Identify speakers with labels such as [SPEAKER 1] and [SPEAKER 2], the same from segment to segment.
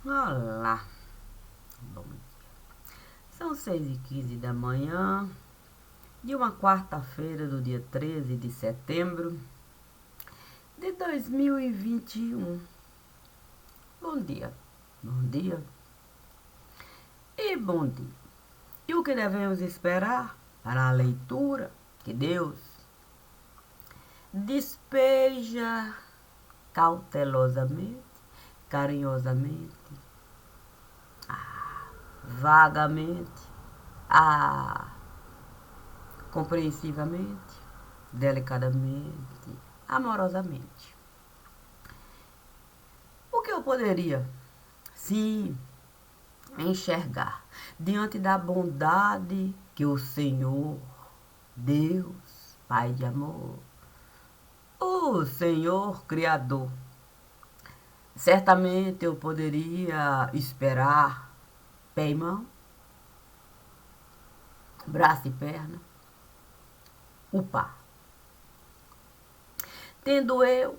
[SPEAKER 1] Olá, bom dia. São 6h15 da manhã de uma quarta-feira do dia 13 de setembro de 2021. Bom dia, bom dia e bom dia. E o que devemos esperar para a leitura que Deus despeja cautelosamente, carinhosamente, vagamente, compreensivamente, delicadamente, amorosamente. O que eu poderia, sim, enxergar diante da bondade que o Senhor, Deus, Pai de amor, o Senhor Criador, certamente eu poderia esperar pé e mão, braço e perna, upar. Tendo eu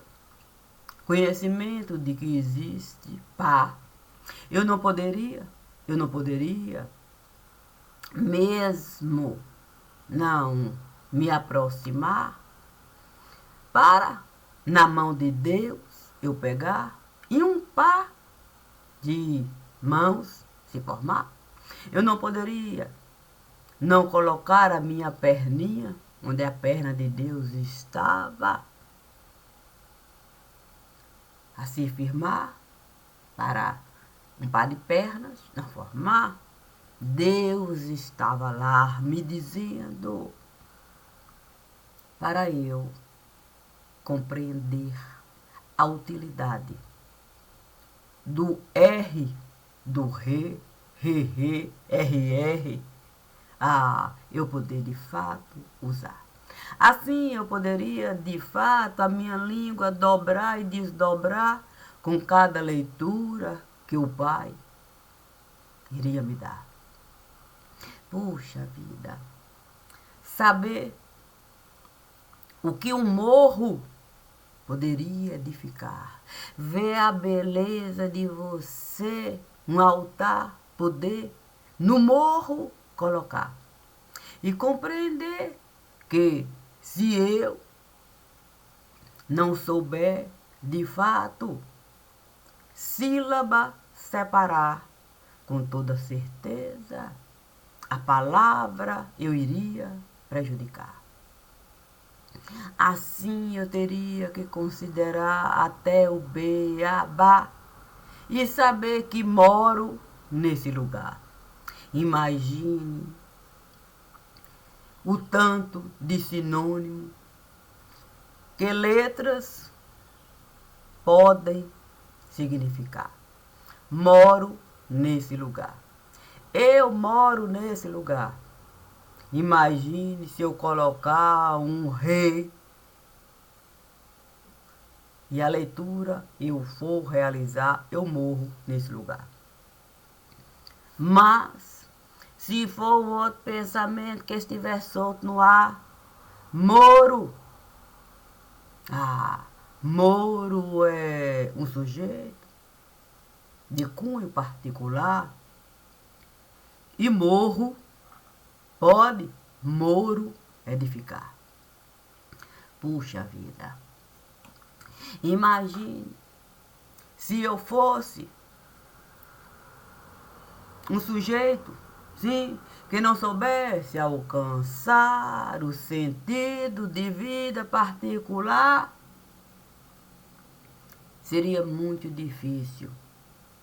[SPEAKER 1] conhecimento de que existe pá, eu não poderia mesmo não me aproximar para, na mão de Deus, eu pegar e um par de mãos se formar. Eu não poderia não colocar a minha perninha onde a perna de Deus estava a se firmar para um par de pernas não formar. Deus estava lá me dizendo para eu compreender a utilidade do R, do re, RR, eu poder de fato usar. Assim eu poderia de fato a minha língua dobrar e desdobrar com cada leitura que o Pai iria me dar. Puxa vida, saber o que um morro poderia edificar, ver a beleza de você, um altar, poder no morro colocar e compreender que se eu não souber de fato sílaba separar, com toda certeza a palavra eu iria prejudicar. Assim eu teria que considerar até o beabá e saber que moro nesse lugar. Imagine o tanto de sinônimo que letras podem significar. Moro nesse lugar. Eu moro nesse lugar. Imagine se eu colocar um rei e a leitura eu for realizar, eu morro nesse lugar. Mas, se for um outro pensamento que estiver solto no ar, moro. Moro é um sujeito de cunho particular e morro pode, moro, edificar. Puxa vida. Imagine se eu fosse um sujeito, sim, que não soubesse alcançar o sentido de vida particular, seria muito difícil.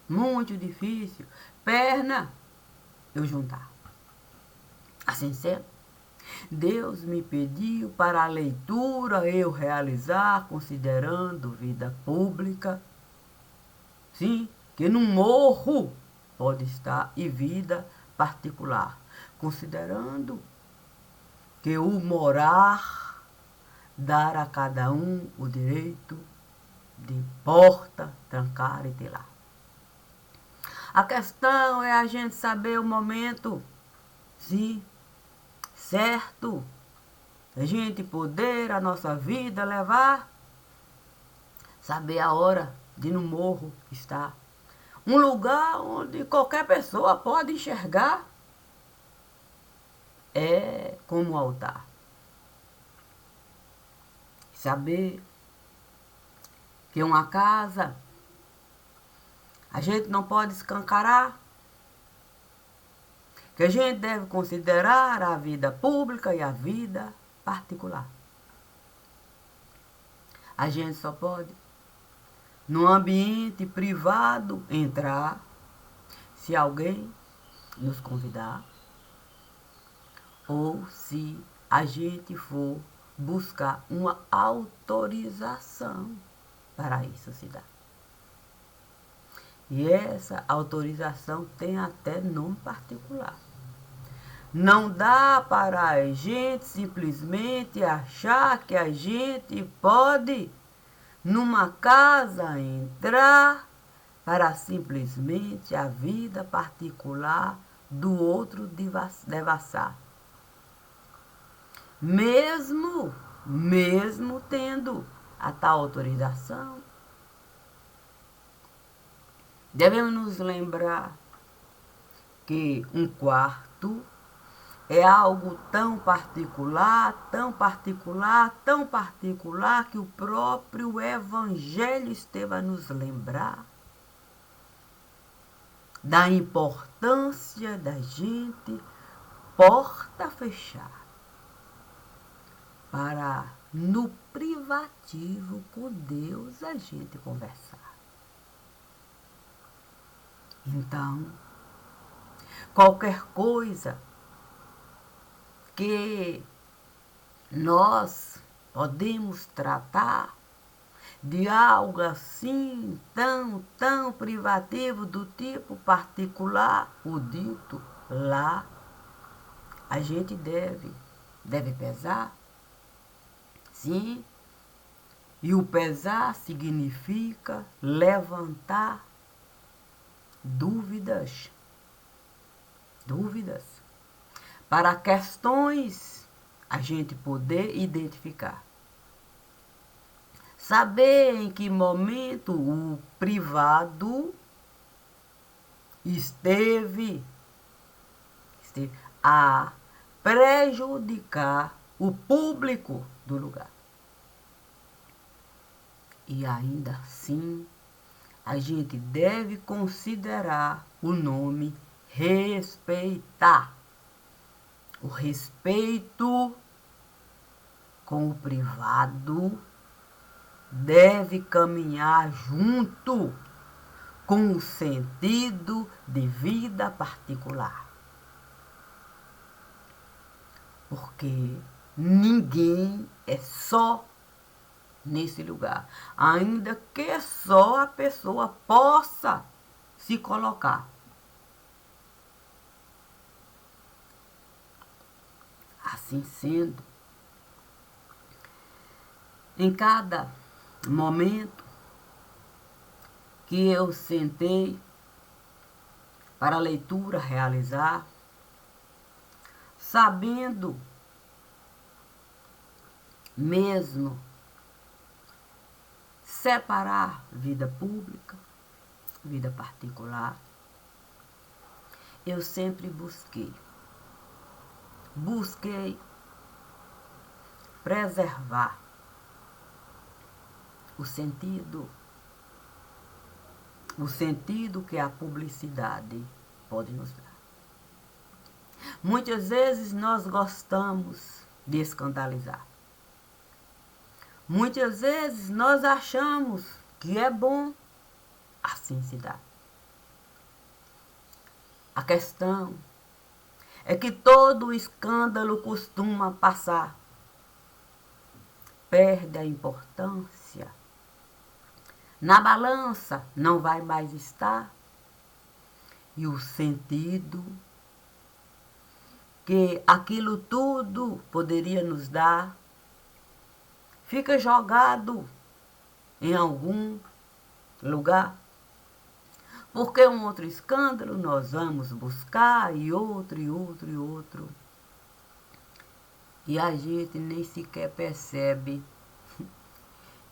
[SPEAKER 1] Muito difícil. Perna, eu juntar. Assim sendo, Deus me pediu para a leitura eu realizar, considerando vida pública, sim, que no morro pode estar e vida particular, considerando que o morar dar a cada um o direito de porta, trancar e telar. A questão é a gente saber o momento, sim, certo, a gente poder a nossa vida levar, saber a hora de no morro estar, Um lugar onde qualquer pessoa pode enxergar é como um altar. Saber que uma casa a gente não pode escancarar, que a gente deve considerar a vida pública e a vida particular. A gente só pode, no ambiente privado, entrar se alguém nos convidar ou se a gente for buscar uma autorização para isso se dar. E essa autorização tem até nome particular. Não dá para a gente simplesmente achar que a gente pode, numa casa, entrar para simplesmente a vida particular do outro devassar. Mesmo tendo a tal autorização, devemos nos lembrar que um quarto é algo tão particular, tão particular, tão particular, que o próprio Evangelho esteve a nos lembrar da importância da gente porta fechar para no privativo com Deus a gente conversar. Então, qualquer coisa que nós podemos tratar de algo assim tão privativo, do tipo particular, o dito lá, a gente deve pesar, sim, e o pesar significa levantar dúvidas, para questões a gente poder identificar. Saber em que momento o privado esteve a prejudicar o público do lugar. E ainda assim, a gente deve considerar o nome respeitar. O respeito com o privado deve caminhar junto com o sentido de vida particular. Porque ninguém é só nesse lugar, ainda que só a pessoa possa se colocar. Assim sendo, em cada momento que eu sentei para a leitura realizar, sabendo mesmo separar vida pública, vida particular, eu sempre busquei preservar o sentido que a publicidade pode nos dar. Muitas vezes nós gostamos de escandalizar. Muitas vezes nós achamos que é bom assim se dá. A questão é que todo escândalo costuma passar, perde a importância. Na balança não vai mais estar, e o sentido que aquilo tudo poderia nos dar fica jogado em algum lugar. Porque um outro escândalo nós vamos buscar, e outro. E a gente nem sequer percebe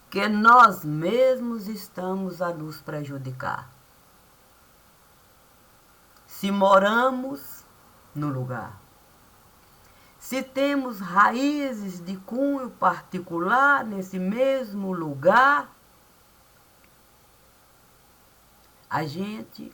[SPEAKER 1] que nós mesmos estamos a nos prejudicar. se moramos no lugar. Se temos raízes de cunho particular nesse mesmo lugar, a gente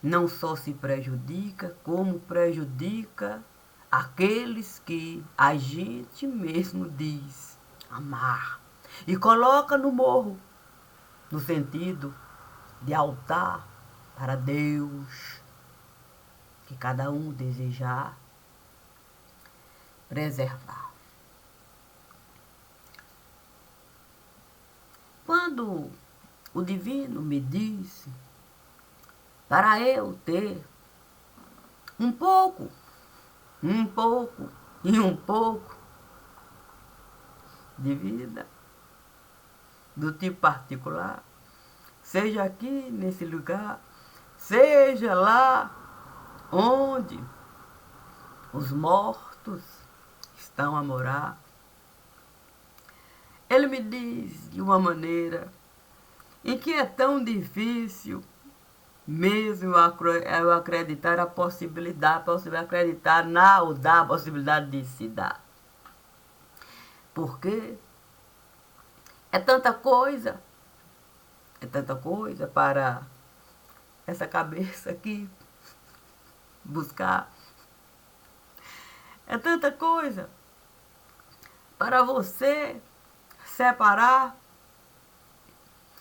[SPEAKER 1] não só se prejudica, como prejudica aqueles que a gente mesmo diz amar. E coloca no morro, no sentido de altar para Deus, que cada um desejar preservar. Quando o divino me disse para eu ter um pouco e um pouco de vida do tipo particular, seja aqui nesse lugar, seja lá onde os mortos estão a morar. Ele me diz de uma maneira em que é tão difícil mesmo eu acreditar a possibilidade, acreditar na ou da possibilidade de se dar. Porque é tanta coisa para essa cabeça aqui buscar. É tanta coisa para você separar,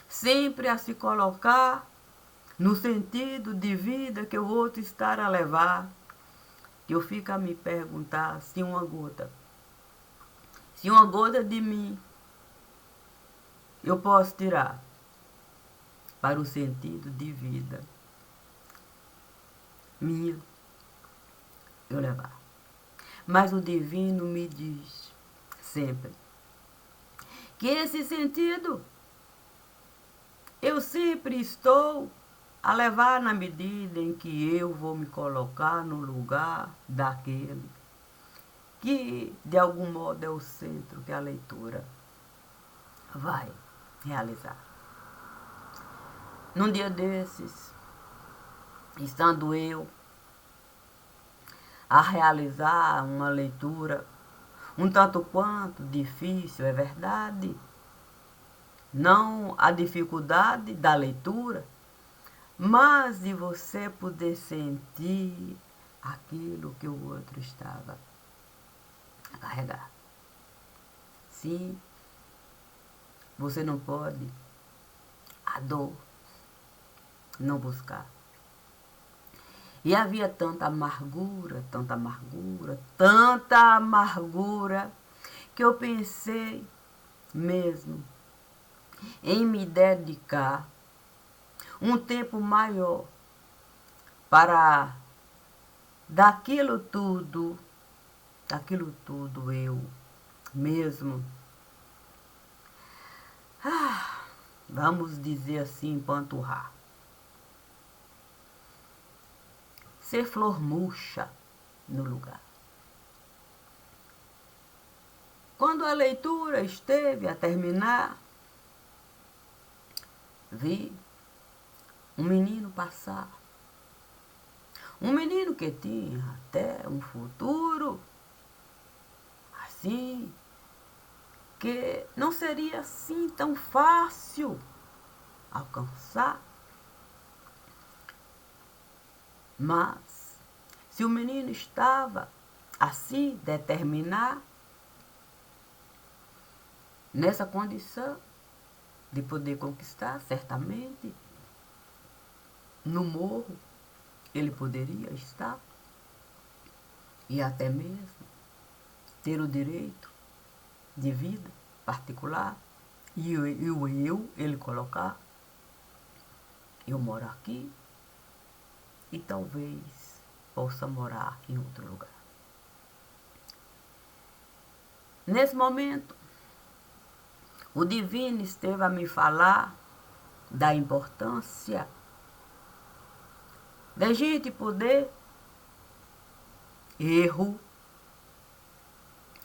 [SPEAKER 1] sempre a se colocar no sentido de vida que o outro está a levar, que eu fico a me perguntar se uma gota de mim eu posso tirar para o sentido de vida minha eu levar. Mas o divino me diz sempre que esse sentido eu sempre estou a levar na medida em que eu vou me colocar no lugar daquele que de algum modo é o centro que a leitura vai realizar. Num dia desses, estando eu a realizar uma leitura um tanto quanto difícil, é verdade, não a dificuldade da leitura, mas de você poder sentir aquilo que o outro estava a carregar. Sim, você não pode a dor não buscar. E havia tanta amargura, que eu pensei mesmo em me dedicar um tempo maior para daquilo tudo eu mesmo, vamos dizer assim, empanturrar. Ser flor murcha no lugar. Quando a leitura esteve a terminar, vi um menino passar. Um menino que tinha até um futuro, assim, que não seria assim tão fácil alcançar. Mas, se o menino estava assim, determinar, nessa condição de poder conquistar, certamente, no morro, ele poderia estar e até mesmo ter o direito de vida particular e ele colocar, eu moro aqui e talvez possa morar em outro lugar. Nesse momento, o divino esteve a me falar da importância da gente poder erro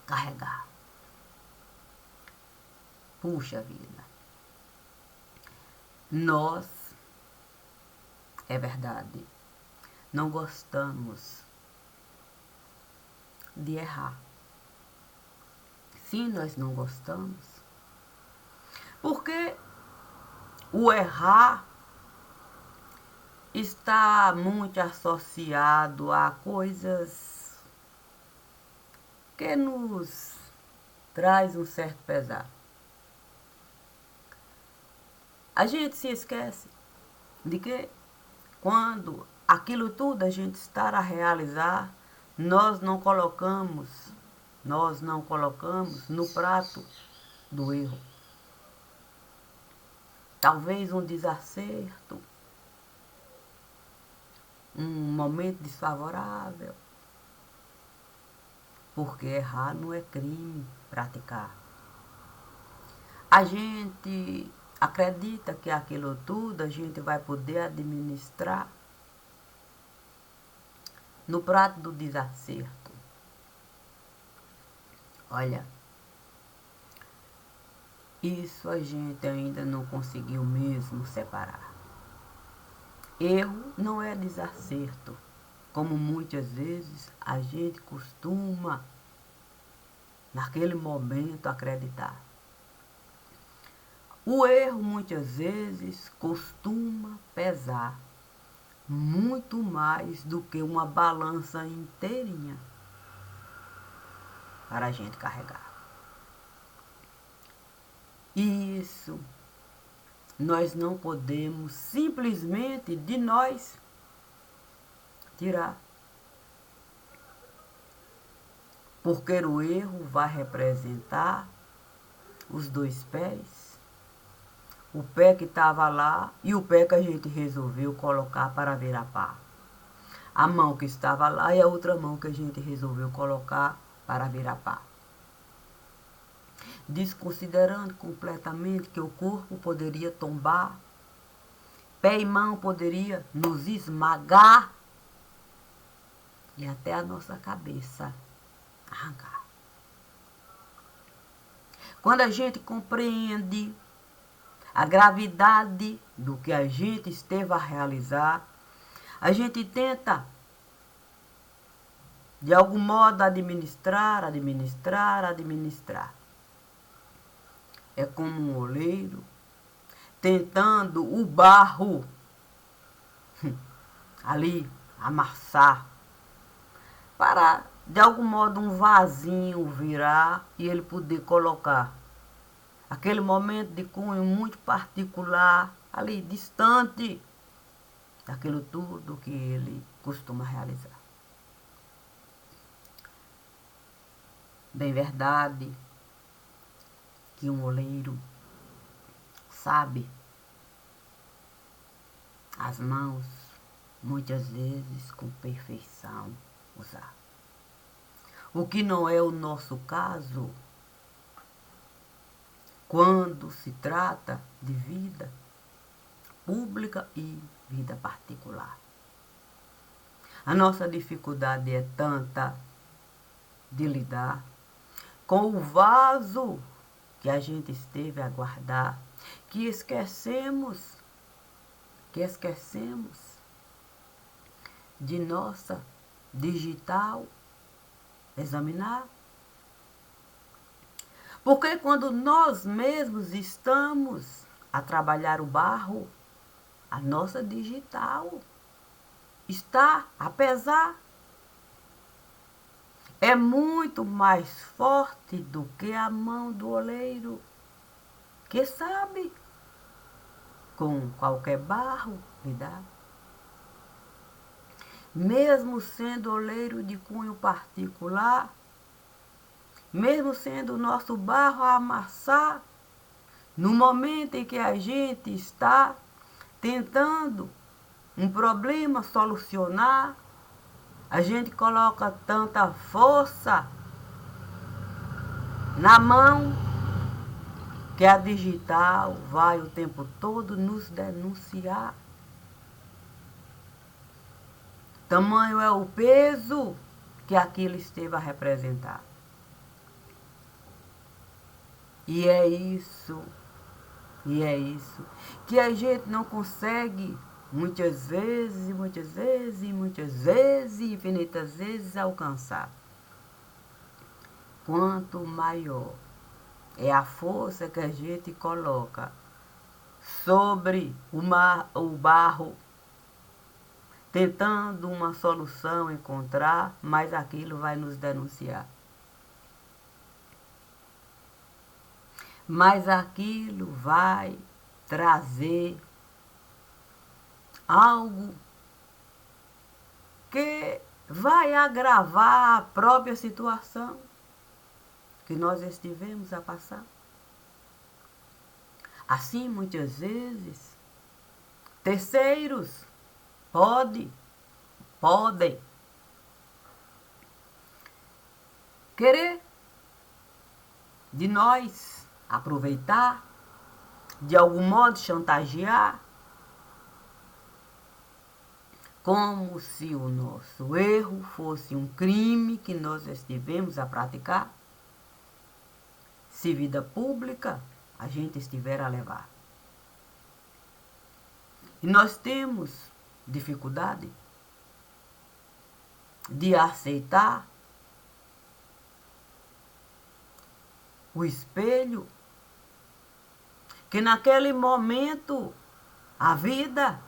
[SPEAKER 1] carregar. Puxa vida. Nós, é verdade, não gostamos de errar. Sim, nós não gostamos. Porque o errar está muito associado a coisas que nos traz um certo pesar. A gente se esquece de que quando aquilo tudo a gente está a realizar, nós não colocamos no prato do erro. Talvez um desacerto, um momento desfavorável. Porque errar não é crime praticar. A gente acredita que aquilo tudo a gente vai poder administrar no prato do desacerto. Olha, isso a gente ainda não conseguiu mesmo separar. Erro não é desacerto, como muitas vezes a gente costuma, naquele momento, acreditar. O erro, muitas vezes, costuma pesar muito mais do que uma balança inteirinha para a gente carregar. E isso nós não podemos simplesmente de nós tirar. Porque o erro vai representar os dois pés, o pé que estava lá e o pé que a gente resolveu colocar para virar pá. A mão que estava lá e a outra mão que a gente resolveu colocar para virar pá. Desconsiderando completamente que o corpo poderia tombar, pé e mão poderia nos esmagar e até a nossa cabeça arrancar. Quando a gente compreende a gravidade do que a gente esteve a realizar, a gente tenta, de algum modo, administrar. É como um oleiro tentando o barro ali amassar para, de algum modo, um vasinho virar e ele poder colocar aquele momento de cunho muito particular, ali distante daquilo tudo que ele costuma realizar. Bem verdade que um oleiro sabe as mãos, muitas vezes com perfeição, usar. O que não é o nosso caso quando se trata de vida pública e vida particular. A nossa dificuldade é tanta de lidar com o vaso que a gente esteve a guardar, que esquecemos de nossa digital examinar. Porque quando nós mesmos estamos a trabalhar o barro, a nossa digital está a pesar. É muito mais forte do que a mão do oleiro, que sabe com qualquer barro lidar. Mesmo sendo oleiro de cunho particular, mesmo sendo o nosso barro a amassar, no momento em que a gente está tentando um problema solucionar, a gente coloca tanta força na mão que a digital vai o tempo todo nos denunciar. Tamanho é o peso que aquilo esteve a representar. E é isso que a gente não consegue muitas vezes, muitas vezes, muitas vezes, infinitas vezes alcançado. Quanto maior é a força que a gente coloca sobre o barro, tentando uma solução encontrar, mas aquilo vai nos denunciar. Mas aquilo vai trazer algo que vai agravar a própria situação que nós estivemos a passar. Assim, muitas vezes, terceiros podem querer de nós aproveitar, de algum modo chantagear, como se o nosso erro fosse um crime que nós estivemos a praticar, se vida pública a gente estiver a levar. E nós temos dificuldade de aceitar o espelho que naquele momento a vida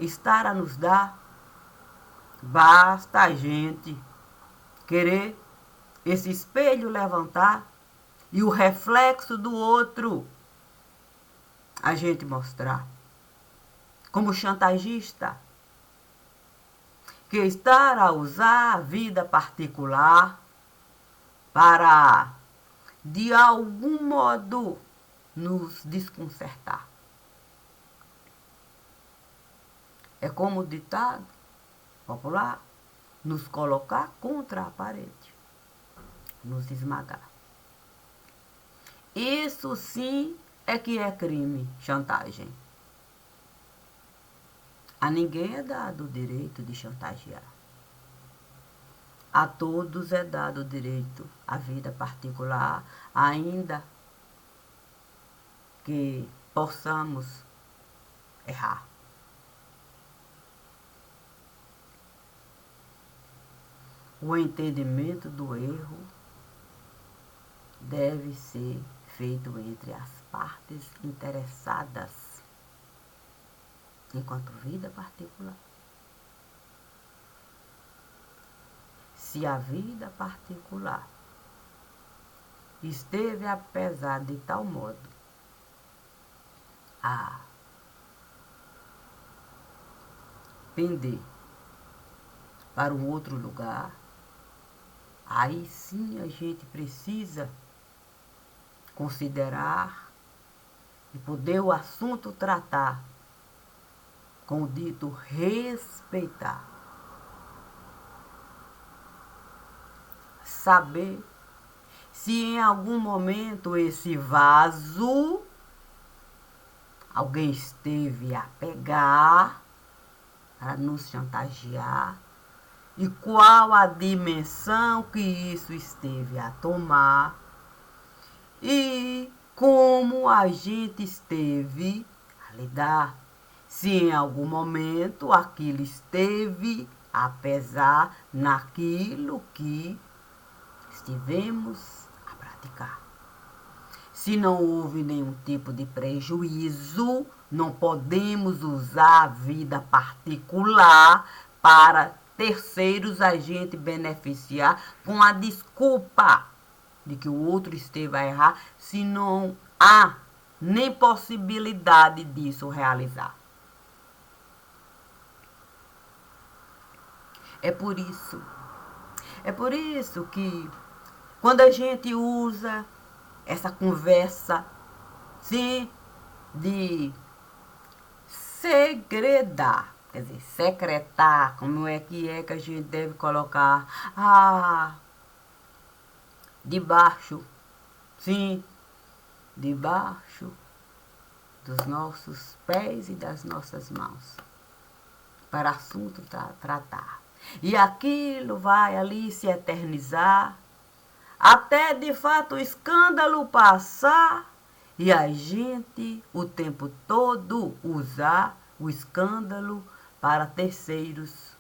[SPEAKER 1] está a nos dar. Basta a gente querer esse espelho levantar e o reflexo do outro a gente mostrar. Como chantagista que está a usar a vida particular para, de algum modo, nos desconcertar. É como o ditado popular, nos colocar contra a parede, nos esmagar. Isso sim é que é crime, chantagem. A ninguém é dado o direito de chantagear. A todos é dado o direito à vida particular, ainda que possamos errar. O entendimento do erro deve ser feito entre as partes interessadas, enquanto vida particular. Se a vida particular esteve apesar de tal modo a pender para um outro lugar, aí sim a gente precisa considerar e poder o assunto tratar com o dito respeitar. Saber se em algum momento esse vaso alguém esteve a pegar para nos chantagear e qual a dimensão que isso esteve a tomar e como a gente esteve a lidar. Se em algum momento aquilo esteve a pesar naquilo que estivemos a praticar. Se não houve nenhum tipo de prejuízo, não podemos usar a vida particular para terceiros a gente beneficiar com a desculpa de que o outro esteve a errar, se não há nem possibilidade disso realizar. É por isso que quando a gente usa essa conversa, sim, de segredar, quer dizer, secretar, como é que a gente deve colocar debaixo, sim, debaixo dos nossos pés e das nossas mãos, para assunto tratar. E aquilo vai ali se eternizar, até de fato o escândalo passar e a gente o tempo todo usar o escândalo para terceiros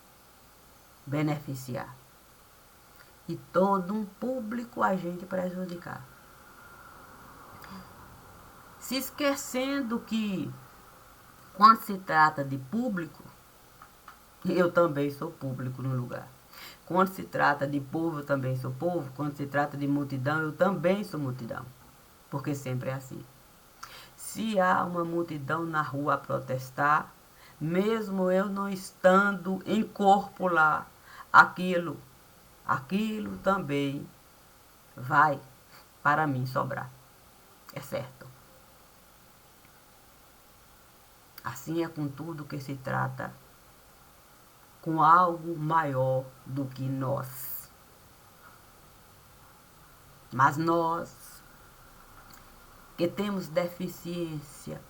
[SPEAKER 1] beneficiar. E todo um público a gente prejudicar. Se esquecendo que, quando se trata de público, eu também sou público no lugar. Quando se trata de povo, eu também sou povo. Quando se trata de multidão, eu também sou multidão. Porque sempre é assim. Se há uma multidão na rua a protestar, mesmo eu não estando em corpo lá, aquilo também vai para mim sobrar. É certo. Assim é com tudo que se trata, com algo maior do que nós. Mas nós, que temos deficiência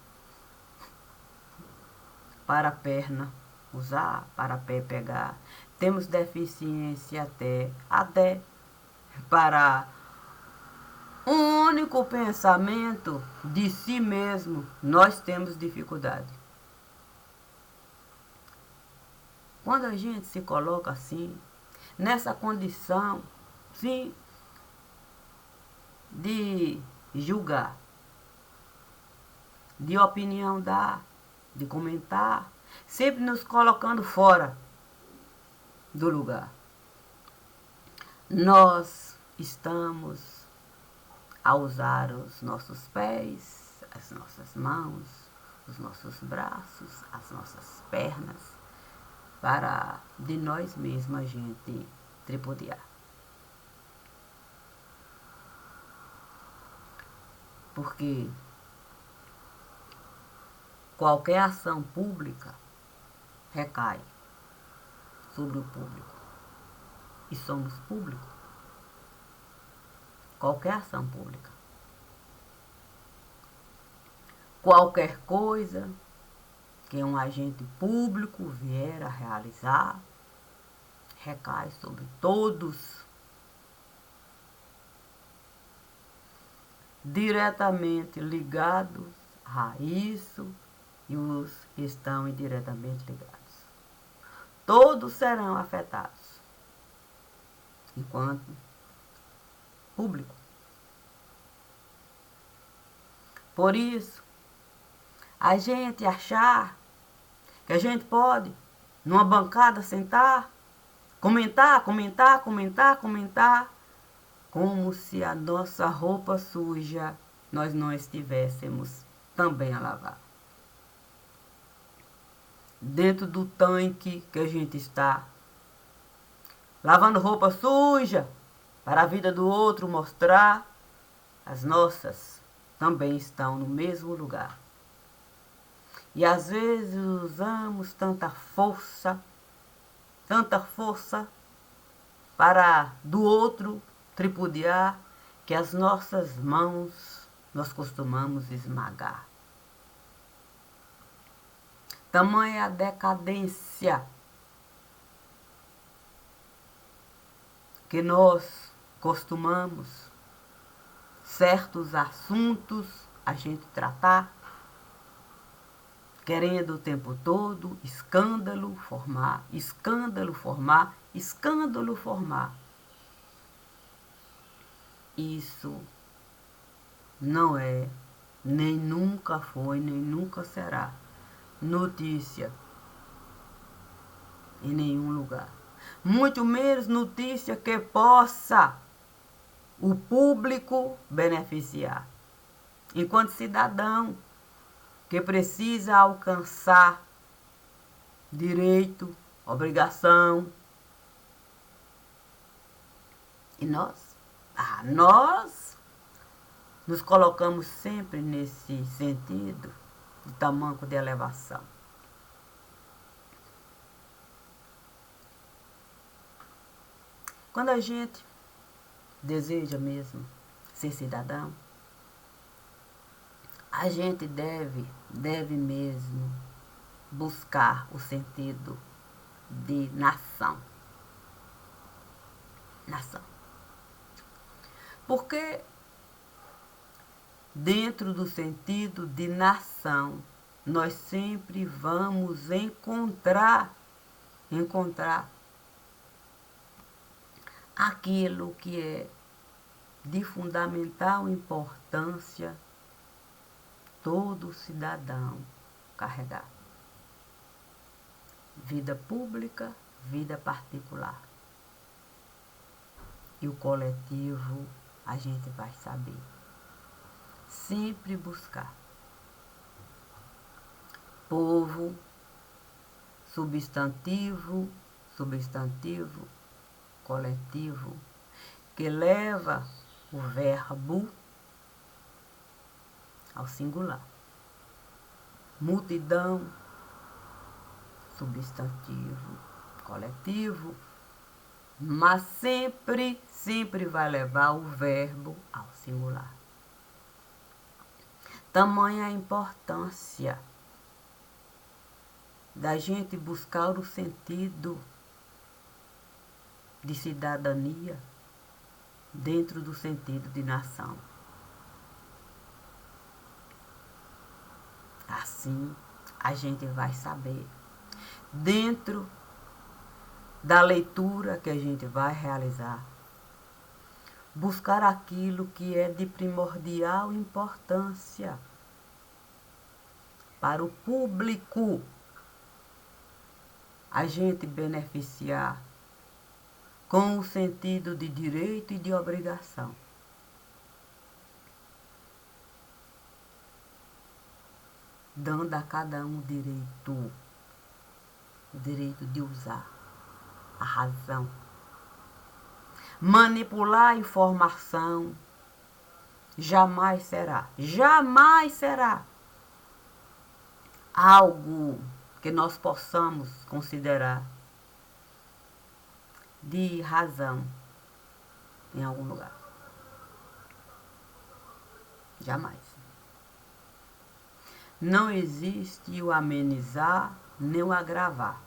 [SPEAKER 1] para a perna usar, para a pé pegar, temos deficiência até para um único pensamento de si mesmo, nós temos dificuldade. Quando a gente se coloca assim, nessa condição, sim, de julgar, de opinião dar, de comentar, sempre nos colocando fora do lugar. Nós estamos a usar os nossos pés, as nossas mãos, os nossos braços, as nossas pernas, para de nós mesmos a gente tripudiar. Porque qualquer ação pública recai sobre o público. E somos público. Qualquer ação pública. Qualquer coisa que um agente público vier a realizar, recai sobre todos, diretamente ligados a isso e os que estão indiretamente ligados. Todos serão afetados, enquanto público. Por isso, a gente achar que a gente pode, numa bancada, sentar, comentar, como se a nossa roupa suja nós não estivéssemos também a lavar. Dentro do tanque que a gente está, lavando roupa suja, para a vida do outro mostrar, as nossas também estão no mesmo lugar. E às vezes usamos tanta força para do outro tripudiar, que as nossas mãos nós costumamos esmagar. Tamanha a decadência que nós costumamos certos assuntos a gente tratar, querendo o tempo todo escândalo formar. Isso não é, nem nunca foi, nem nunca será notícia em nenhum lugar. Muito menos notícia que possa o público beneficiar. Enquanto cidadão que precisa alcançar direito, obrigação. E nós nos colocamos sempre nesse sentido de tamanco de elevação. Quando a gente deseja mesmo ser cidadão, a gente deve mesmo buscar o sentido de nação. Nação. Porque dentro do sentido de nação, nós sempre vamos encontrar aquilo que é de fundamental importância todo cidadão carregar. Vida pública, vida particular. E o coletivo a gente vai saber. Sempre buscar. Povo, substantivo, coletivo, que leva o verbo ao singular. Multidão, substantivo, coletivo, mas sempre vai levar o verbo ao singular. Tamanha a importância da gente buscar o sentido de cidadania dentro do sentido de nação. Assim, a gente vai saber, dentro da leitura que a gente vai realizar, buscar aquilo que é de primordial importância para o público, a gente beneficiar com o sentido de direito e de obrigação. Dando a cada um o direito de usar a razão. Manipular a informação jamais será algo que nós possamos considerar de razão em algum lugar. Jamais. Não existe o amenizar nem o agravar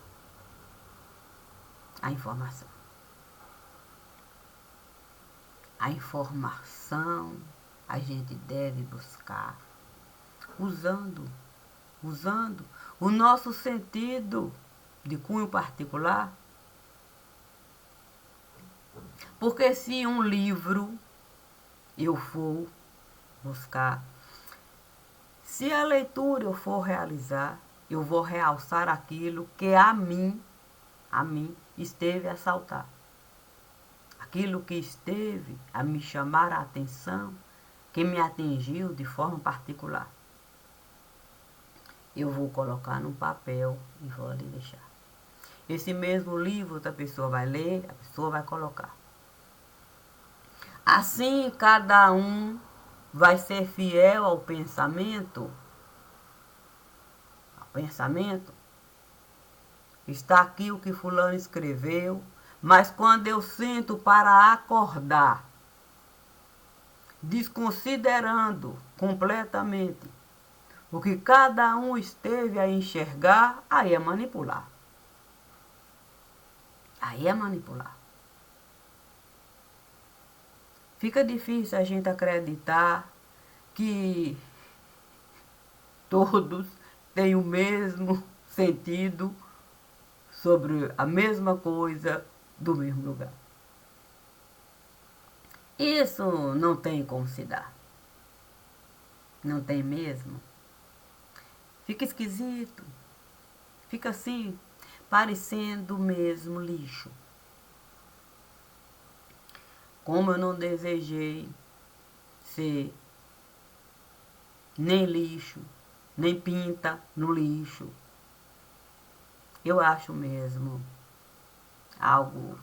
[SPEAKER 1] a informação. A informação a gente deve buscar usando o nosso sentido de cunho particular. Porque se um livro eu for buscar, se a leitura eu for realizar, eu vou realçar aquilo que a mim esteve a saltar. Aquilo que esteve a me chamar a atenção, que me atingiu de forma particular. Eu vou colocar no papel e vou ali deixar. Esse mesmo livro outra pessoa vai ler, a pessoa vai colocar. Assim, cada um vai ser fiel ao pensamento. Está aqui o que fulano escreveu, mas quando eu sinto para acordar, desconsiderando completamente o que cada um esteve a enxergar, aí é manipular. Fica difícil a gente acreditar que todos têm o mesmo sentido sobre a mesma coisa do mesmo lugar. Isso não tem como se dar. Não tem mesmo. Fica esquisito. Fica assim, parecendo mesmo lixo. Como eu não desejei ser nem lixo, nem pinta no lixo, eu acho mesmo algo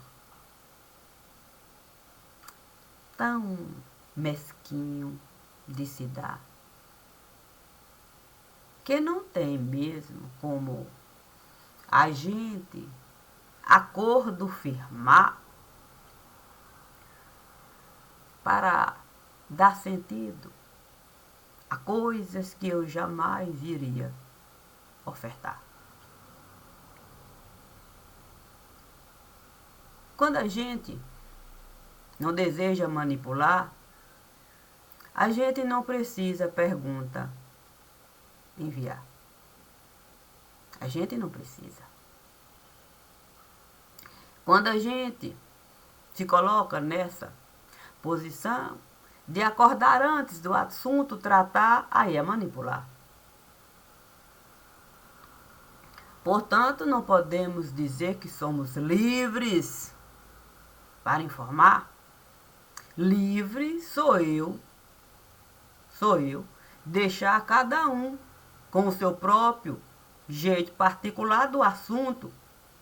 [SPEAKER 1] tão mesquinho de se dar, que não tem mesmo como a gente acordo firmar para dar sentido a coisas que eu jamais iria ofertar. Quando a gente não deseja manipular, a gente não precisa enviar. A gente não precisa. Quando a gente se coloca nessa posição de acordar antes do assunto tratar, aí é manipular. Portanto, não podemos dizer que somos livres para informar. Livre sou eu, deixar cada um com o seu próprio jeito particular do assunto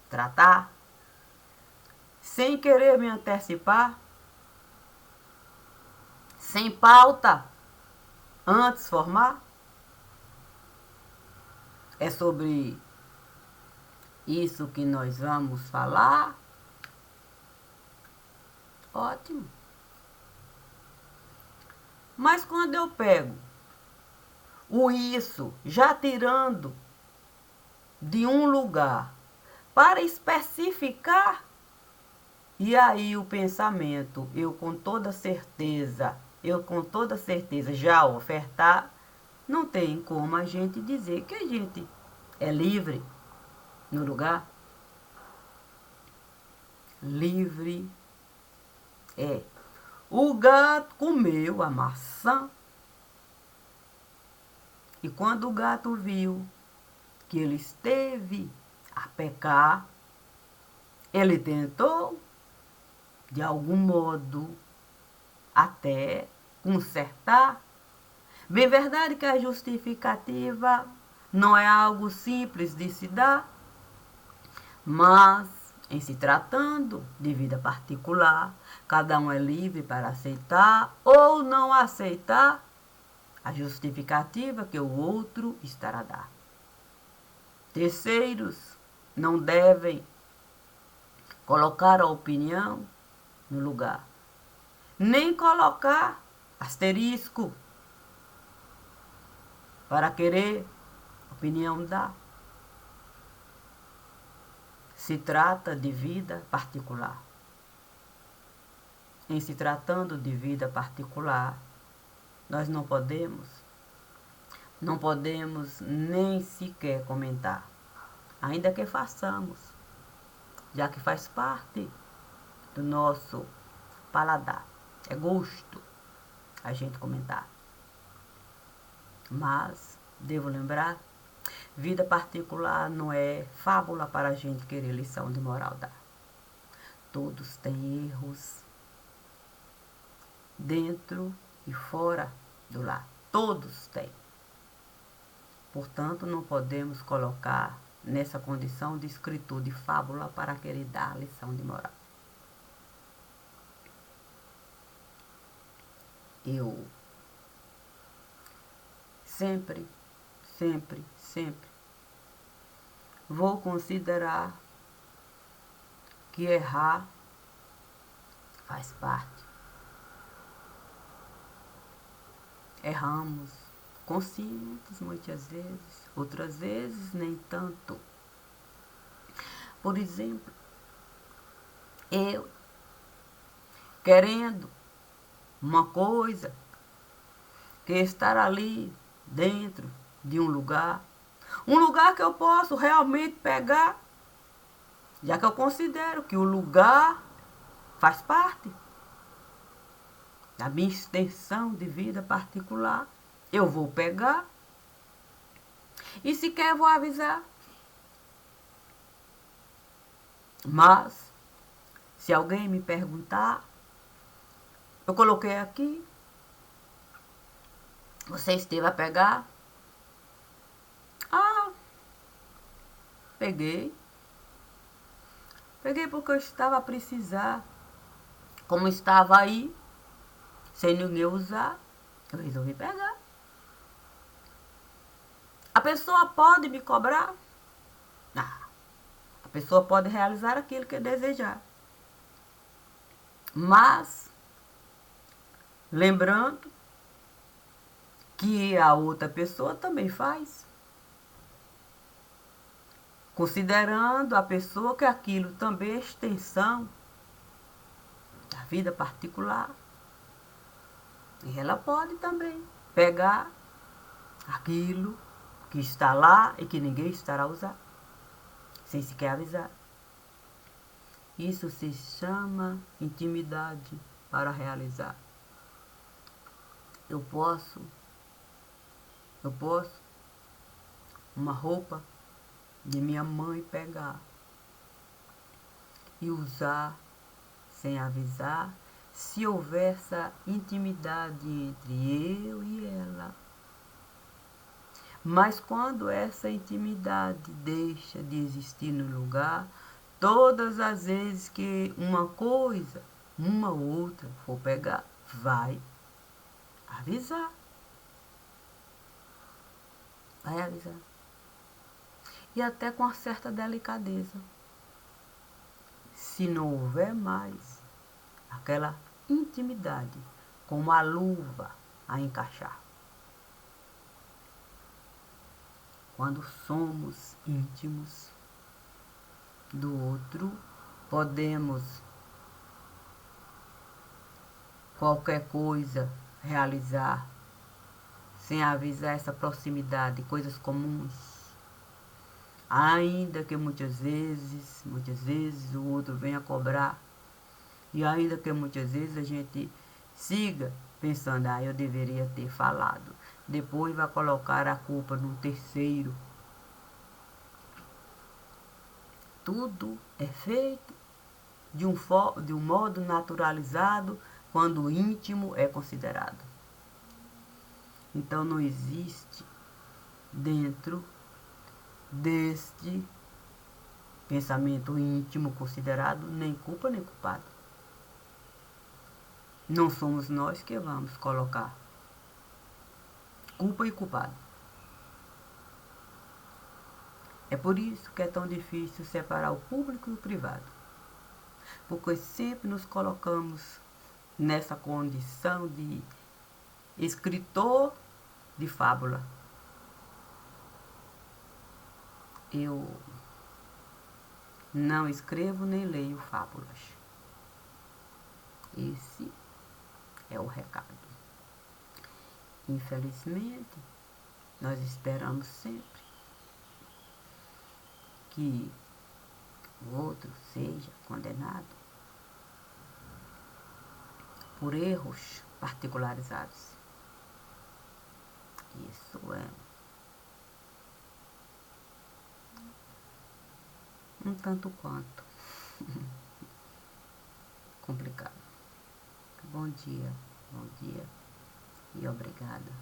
[SPEAKER 1] tratar, sem querer me antecipar, sem pauta antes formar. É sobre isso que nós vamos falar. Ótimo. Mas quando eu pego o isso, já tirando de um lugar para especificar, e aí o pensamento, eu com toda certeza já ofertar, não tem como a gente dizer que a gente é livre no lugar. Livre é. O gato comeu a maçã. E quando o gato viu que ele esteve a pecar, ele tentou, de algum modo, até consertar. Bem verdade que a justificativa não é algo simples de se dar, mas, em se tratando de vida particular, cada um é livre para aceitar ou não aceitar a justificativa que o outro estará a dar. Terceiros não devem colocar a opinião no lugar, nem colocar asterisco para querer opinião dar. Se trata de vida particular. Em se tratando de vida particular, nós não podemos nem sequer comentar, ainda que façamos, já que faz parte do nosso paladar. É gosto a gente comentar. Mas, devo lembrar, vida particular não é fábula para a gente querer lição de moral dar. Todos têm erros dentro e fora do lar. Todos têm. Portanto, não podemos colocar nessa condição de escritor de fábula para querer dar lição de moral. Eu sempre vou considerar que errar faz parte. Erramos conscientes muitas vezes, outras vezes nem tanto. Por exemplo, eu querendo uma coisa que estar ali dentro de um lugar que eu posso realmente pegar, já que eu considero que o lugar faz parte da minha extensão de vida particular. Eu vou pegar e sequer vou avisar. Mas, se alguém me perguntar, eu coloquei aqui, você esteve a pegar? Ah, peguei. Peguei porque eu estava a precisar. Como estava aí, sem ninguém usar, eu resolvi pegar. A pessoa pode me cobrar? Ah, a pessoa pode realizar aquilo que desejar. Mas, lembrando que a outra pessoa também faz. Considerando a pessoa que aquilo também é extensão da vida particular. E ela pode também pegar aquilo que está lá e que ninguém estará a usar. sem sequer avisar. Isso se chama intimidade para realizar. Eu posso uma roupa de minha mãe pegar e usar sem avisar, se houver essa intimidade entre eu e ela. Mas quando essa intimidade deixa de existir no lugar, todas as vezes que uma coisa, uma ou outra for pegar, vai avisar. Vai avisar. E até com uma certa delicadeza. Se não houver mais aquela intimidade, como a luva a encaixar. Quando somos íntimos do outro, podemos qualquer coisa realizar sem avisar essa proximidade, coisas comuns. Ainda que muitas vezes o outro venha cobrar. E ainda que muitas vezes a gente siga pensando, eu deveria ter falado. Depois vai colocar a culpa no terceiro. Tudo é feito de um modo naturalizado quando o íntimo é considerado. Então não existe dentro deste pensamento íntimo considerado nem culpa nem culpado. Não somos nós que vamos colocar culpa e culpado. É por isso que é tão difícil separar o público e o privado. Porque sempre nos colocamos nessa condição de escritor de fábula. Eu não escrevo nem leio fábulas. Esse é o recado. Infelizmente, nós esperamos sempre que o outro seja condenado por erros particularizados. Isso é um tanto quanto complicado. Bom dia e obrigada.